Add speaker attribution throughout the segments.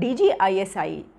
Speaker 1: DG ISI,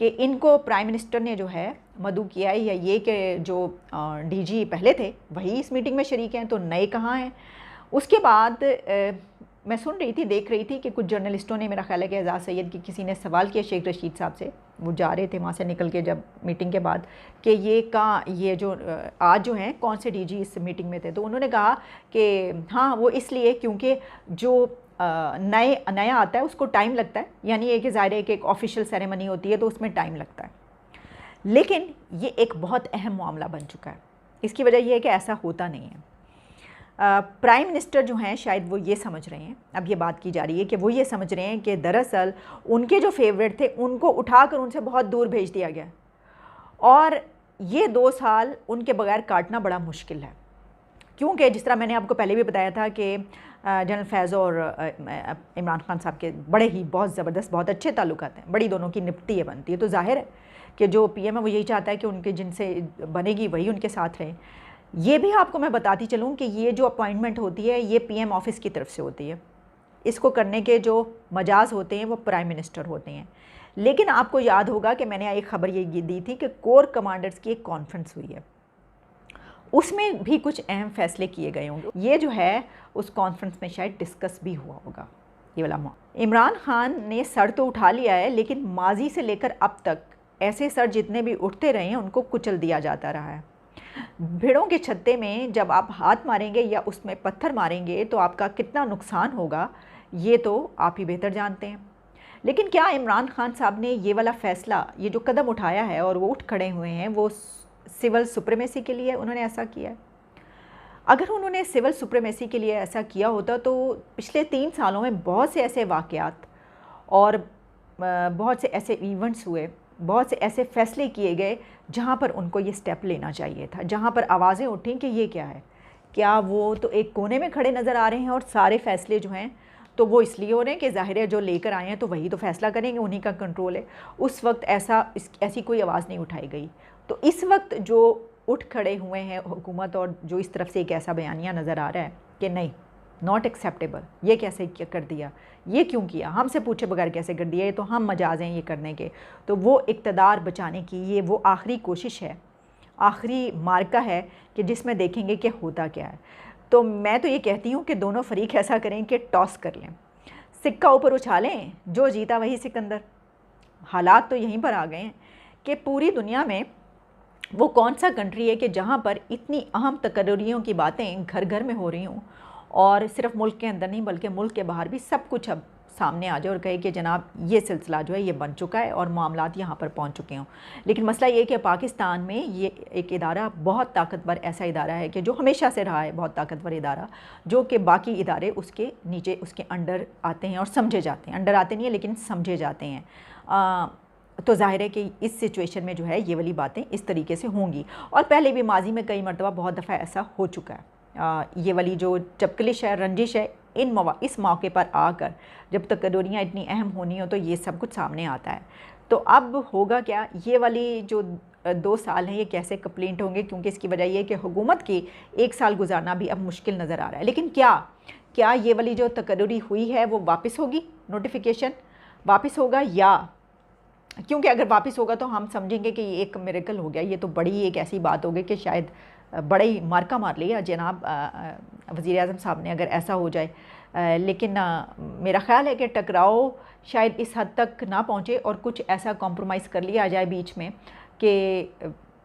Speaker 1: کہ ان کو prime minister نے جو ہے مدعو کیا ہے، یا یہ کہ جو ڈی جی پہلے تھے وہی اس میٹنگ میں شریک ہیں، تو نئے کہاں ہیں؟ اس کے بعد میں سن رہی تھی، دیکھ رہی تھی کہ کچھ جرنلسٹوں نے، میرا خیال ہے کہ اعزاز سید کی کسی نے سوال کیا شیخ رشید صاحب سے، وہ جا رہے تھے وہاں سے نکل کے جب میٹنگ کے بعد، کہ یہ جو آج جو ہیں کون سے ڈی جی اس میٹنگ میں تھے، تو انہوں نے کہا کہ ہاں وہ اس لیے کیونکہ جو نیا آتا ہے اس کو ٹائم لگتا ہے، یعنی یہ کہ ظاہر ہے کہ ایک آفیشیل سیریمنی ہوتی ہے تو اس میں ٹائم لگتا ہے، لیکن یہ ایک بہت اہم معاملہ بن چکا ہے۔ اس کی وجہ یہ ہے کہ ایسا ہوتا نہیں ہے۔ پرائم منسٹر جو ہیں شاید وہ یہ سمجھ رہے ہیں، اب یہ بات کی جا رہی ہے کہ وہ یہ سمجھ رہے ہیں کہ دراصل ان کے جو فیورٹ تھے ان کو اٹھا کر ان سے بہت دور بھیج دیا گیا، اور یہ 2 سال ان کے بغیر کاٹنا بڑا مشکل ہے، کیونکہ جس طرح میں نے آپ کو پہلے بھی بتایا تھا کہ جنرل فیض اور عمران خان صاحب کے بڑے ہی بہت زبردست، بہت اچھے تعلقات ہیں، بڑی دونوں کی نپٹی ہے بنتی ہے، تو ظاہر ہے کہ جو پی ایم ہے وہ یہی چاہتا ہے کہ ان کے جن سے بنے گی وہی ان کے ساتھ رہیں۔ یہ بھی آپ کو میں بتاتی چلوں کہ یہ جو اپوائنٹمنٹ ہوتی ہے یہ پی ایم آفس کی طرف سے ہوتی ہے، اس کو کرنے کے جو مجاز ہوتے ہیں وہ پرائم منسٹر ہوتے ہیں، لیکن آپ کو یاد ہوگا کہ میں نے ایک خبر یہ دی تھی کہ کور کمانڈرز کی ایک کانفرنس ہوئی ہے، اس میں بھی کچھ اہم فیصلے کیے گئے ہوں گے، یہ جو ہے اس کانفرنس میں شاید ڈسکس بھی ہوا ہوگا یہ والا عمران خان نے سر تو اٹھا لیا ہے، لیکن ماضی سے لے کر اب تک ایسے سر جتنے بھی اٹھتے رہے ہیں ان کو کچل دیا جاتا رہا ہے۔ بھیڑوں کے چھتے میں جب آپ ہاتھ ماریں گے یا اس میں پتھر ماریں گے تو آپ کا کتنا نقصان ہوگا یہ تو آپ ہی بہتر جانتے ہیں، لیکن کیا عمران خان صاحب نے یہ والا فیصلہ، یہ جو قدم اٹھایا ہے اور وہ اٹھ کھڑے ہوئے ہیں، وہ سول سپریمیسی کے لیے انہوں نے ایسا کیا ہے؟ اگر انہوں نے سول سپریمیسی کے لیے ایسا کیا ہوتا تو پچھلے 3 سالوں میں بہت سے ایسے واقعات اور بہت سے ایسے ایونٹس ہوئے، بہت سے ایسے فیصلے کیے گئے جہاں پر ان کو یہ سٹیپ لینا چاہیے تھا، جہاں پر آوازیں اٹھیں کہ یہ کیا ہے، کیا وہ تو ایک کونے میں کھڑے نظر آ رہے ہیں اور سارے فیصلے جو ہیں تو وہ اس لیے ہو رہے ہیں کہ ظاہر ہے جو لے کر آئے ہیں تو وہی تو فیصلہ کریں گے، انہی کا کنٹرول ہے۔ اس وقت ایسی کوئی آواز نہیں اٹھائی گئی، تو اس وقت جو اٹھ کھڑے ہوئے ہیں حکومت اور جو اس طرف سے ایک ایسا بیانیہ نظر آ رہا ہے کہ نہیں، ناٹ ایکسیپٹیبل، یہ کیسے کر دیا، یہ کیوں کیا، ہم سے پوچھے بغیر کیسے کر دیا، یہ تو ہم مجاز ہیں یہ کرنے کے، تو وہ اقتدار بچانے کی یہ وہ آخری کوشش ہے، آخری مارکہ ہے کہ جس میں دیکھیں گے کہ ہوتا کیا ہے۔ تو میں تو یہ کہتی ہوں کہ دونوں فریق ایسا کریں کہ ٹاس کر لیں، سکہ اوپر اچھالیں، جو جیتا وہی سکندر۔ حالات تو یہیں پر آ گئے ہیں کہ پوری دنیا میں وہ کون سا کنٹری ہے کہ جہاں پر اتنی اہم تقرریوں کی باتیں گھر گھر میں ہو رہی ہوں، اور صرف ملک کے اندر نہیں بلکہ ملک کے باہر بھی سب کچھ اب سامنے آ جائے اور کہے کہ جناب یہ سلسلہ جو ہے یہ بن چکا ہے اور معاملات یہاں پر پہنچ چکے ہوں۔ لیکن مسئلہ یہ کہ پاکستان میں یہ ایک ادارہ بہت طاقتور ایسا ادارہ ہے کہ جو ہمیشہ سے رہا ہے بہت طاقتور ادارہ، جو کہ باقی ادارے اس کے نیچے اس کے انڈر آتے ہیں اور سمجھے جاتے ہیں، انڈر آتے نہیں ہیں لیکن سمجھے جاتے ہیں۔ تو ظاہر ہے کہ اس سچویشن میں جو ہے یہ والی باتیں اس طریقے سے ہوں گی، اور پہلے بھی ماضی میں کئی مرتبہ بہت دفعہ ایسا ہو چکا ہے۔ یہ والی جو چپکلش ہے، رنجش ہے، اس موقع پر آ کر جب تقرریاں اتنی اہم ہونی ہو تو یہ سب کچھ سامنے آتا ہے۔ تو اب ہوگا کیا، یہ والی جو 2 سال ہیں یہ کیسے کمپلیٹ ہوں گے، کیونکہ اس کی وجہ یہ ہے کہ حکومت کی 1 سال گزارنا بھی اب مشکل نظر آ رہا ہے۔ لیکن کیا یہ والی جو تقرری ہوئی ہے وہ واپس ہوگی، نوٹیفیکیشن واپس ہوگا، یا کیونکہ اگر واپس ہوگا تو ہم سمجھیں گے کہ یہ ایک میریکل ہو گیا، یہ تو بڑی ایک ایسی بات ہوگی کہ شاید بڑا ہی مارکہ مار لیا جناب وزیر اعظم صاحب نے اگر ایسا ہو جائے۔ لیکن میرا خیال ہے کہ ٹکراؤ شاید اس حد تک نہ پہنچے اور کچھ ایسا کمپرومائز کر لیا جائے بیچ میں کہ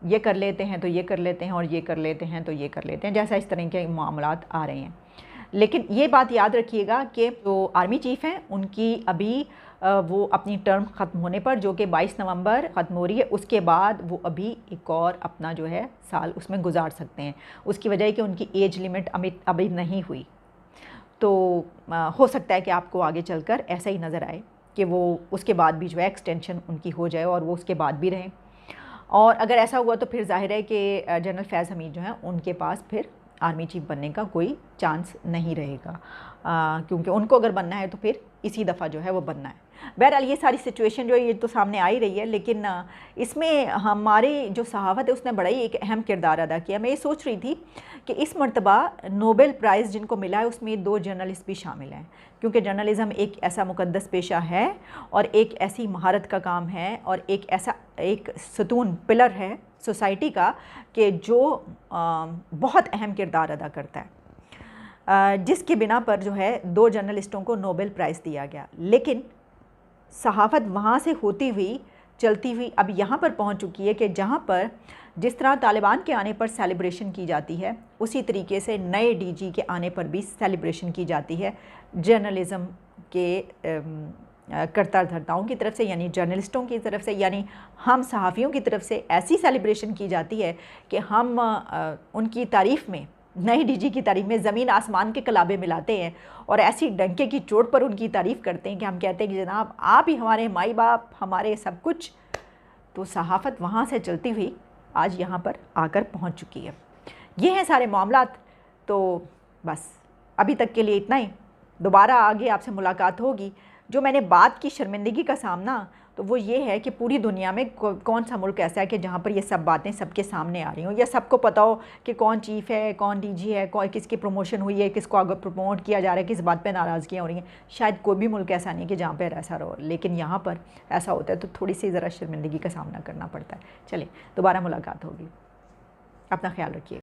Speaker 1: یہ کر لیتے ہیں تو یہ کر لیتے ہیں اور یہ کر لیتے ہیں تو یہ کر لیتے ہیں، جیسا اس طرح کے معاملات آ رہے ہیں۔ لیکن یہ بات یاد رکھیے گا کہ جو آرمی چیف ہیں ان کی ابھی وہ اپنی ٹرم ختم ہونے پر، جو کہ 22 نومبر ختم ہو رہی ہے، اس کے بعد وہ ابھی ایک اور اپنا جو ہے سال اس میں گزار سکتے ہیں۔ اس کی وجہ ہے کہ ان کی ایج لمٹ ابھی نہیں ہوئی، تو ہو سکتا ہے کہ آپ کو آگے چل کر ایسا ہی نظر آئے کہ وہ اس کے بعد بھی جو ہے ایکسٹینشن ان کی ہو جائے اور وہ اس کے بعد بھی رہیں۔ اور اگر ایسا ہوا تو پھر ظاہر ہے کہ جنرل فیض حمید جو ہیں ان کے پاس پھر آرمی چیف بننے کا کوئی چانس نہیں رہے گا، کیونکہ ان کو اگر بننا ہے تو پھر اسی دفعہ جو ہے وہ بننا ہے۔ بہرحال یہ ساری سچویشن جو ہے یہ تو سامنے آ ہی رہی ہے، لیکن اس میں ہماری جو صحافت ہے اس نے بڑا ہی ایک اہم کردار ادا کیا۔ میں یہ سوچ رہی تھی کہ اس مرتبہ نوبل پرائز جن کو ملا ہے اس میں 2 جرنلسٹ بھی شامل ہیں، کیونکہ جرنلزم ایک ایسا مقدس پیشہ ہے اور ایک ایسی مہارت کا کام ہے اور ایک ستون پلر ہے سوسائٹی کا کہ جو بہت اہم کردار ادا کرتا ہے، جس کی بنا پر جو ہے 2 جرنلسٹوں کو نوبل پرائز دیا گیا۔ لیکن صحافت وہاں سے ہوتی ہوئی چلتی ہوئی اب یہاں پر پہنچ چکی ہے کہ جہاں پر جس طرح طالبان کے آنے پر سیلیبریشن کی جاتی ہے اسی طریقے سے نئے ڈی جی کے آنے پر بھی سیلیبریشن کی جاتی ہے جرنلزم کے کرتا دھرتاؤں کی طرف سے، یعنی جرنلسٹوں کی طرف سے، یعنی ہم صحافیوں کی طرف سے ایسی سیلیبریشن کی جاتی ہے کہ ہم ان کی تعریف میں، نئے ڈی جی کی تعریف میں زمین آسمان کے کلابے ملاتے ہیں اور ایسی ڈنکے کی چوٹ پر ان کی تعریف کرتے ہیں کہ ہم کہتے ہیں کہ جناب آپ ہی ہمارے مائی باپ، ہمارے سب کچھ۔ تو صحافت وہاں سے چلتی ہوئی آج یہاں پر آ کر پہنچ چکی ہے۔ یہ ہیں سارے معاملات۔ تو بس ابھی تک کے لیے اتنا ہی، دوبارہ آگے آپ سے ملاقات ہوگی۔ جو میں نے بات کی شرمندگی کا سامنا، تو وہ یہ ہے کہ پوری دنیا میں کون سا ملک ایسا ہے کہ جہاں پر یہ سب باتیں سب کے سامنے آ رہی ہوں، یا سب کو پتہ ہو کہ کون چیف ہے، کون ڈی جی ہے، کس کی پروموشن ہوئی ہے، کس کو آگے پروموٹ کیا جا رہا ہے، کس بات پہ ناراضگیاں ہو رہی ہیں۔ شاید کوئی بھی ملک ایسا نہیں کہ جہاں پہ ایسا رہو، لیکن یہاں پر ایسا ہوتا ہے تو تھوڑی سی ذرا شرمندگی کا سامنا کرنا پڑتا ہے۔ چلیں دوبارہ ملاقات ہوگی، اپنا خیال رکھیے۔